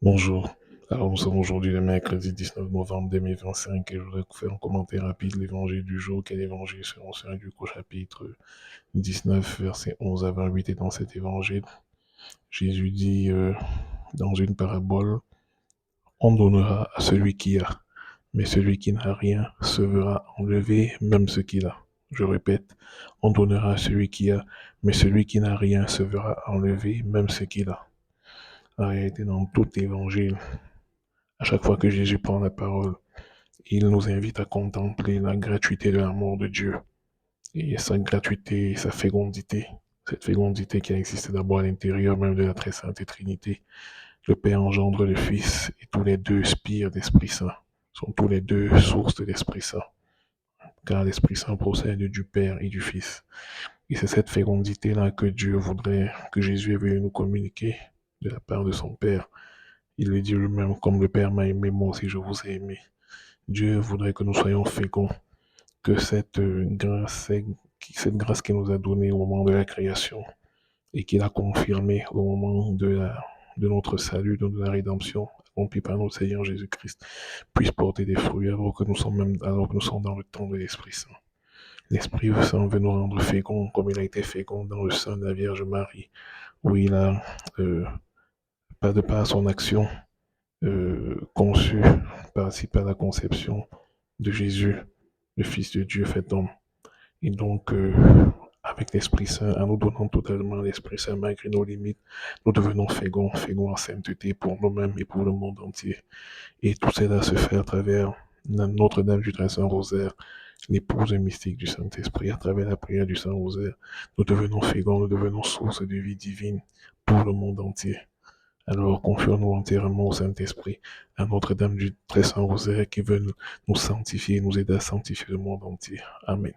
Bonjour. Alors, nous sommes aujourd'hui le mercredi 19 novembre 2025 et je voudrais faire un commentaire rapide de l'évangile du jour, qui est l'évangile selon Saint Luc au chapitre 19, versets 11 à 28. Et dans cet évangile, Jésus dit dans une parabole, on donnera à celui qui a, mais celui qui n'a rien se verra enlever même ce qu'il a. Je répète, on donnera à celui qui a, mais celui qui n'a rien se verra enlever même ce qu'il a. En réalité, dans tout évangile, à chaque fois que Jésus prend la parole, il nous invite à contempler la gratuité de l'amour de Dieu et sa gratuité, sa fécondité, cette fécondité qui a existé d'abord à l'intérieur même de la très sainte Trinité. Le Père engendre le Fils et tous les deux spirent d'Esprit Saint, sont tous les deux sources de l'Esprit Saint, car l'Esprit Saint procède du Père et du Fils. Et c'est cette fécondité-là que Dieu voudrait, que Jésus est venu nous communiquer de la part de son Père. Il le dit lui-même, comme le Père m'a aimé, moi aussi je vous ai aimé. Dieu voudrait que nous soyons féconds, que cette grâce qu'il nous a donnée au moment de la création et qu'il a confirmée au moment de notre salut, de la rédemption, accomplie par notre Seigneur Jésus-Christ, puisse porter des fruits alors que nous sommes dans le temps de l'Esprit Saint. L'Esprit Saint veut nous rendre féconds comme il a été fécond dans le sein de la Vierge Marie, où il a, pas de par son action, conçu, participé à la conception de Jésus, le Fils de Dieu fait homme. Et donc, avec l'Esprit Saint, en nous donnant totalement l'Esprit Saint malgré nos limites, nous devenons féconds en sainteté pour nous-mêmes et pour le monde entier. Et tout cela se fait à travers Notre-Dame du Très Saint Rosaire, l'épouse mystique du Saint-Esprit, à travers la prière du Saint Rosaire. Nous devenons féconds, nous devenons source de vie divine pour le monde entier. Alors confions-nous entièrement au Saint-Esprit, à Notre-Dame du Très Saint Rosaire qui veut nous sanctifier, nous aider à sanctifier le monde entier. Amen.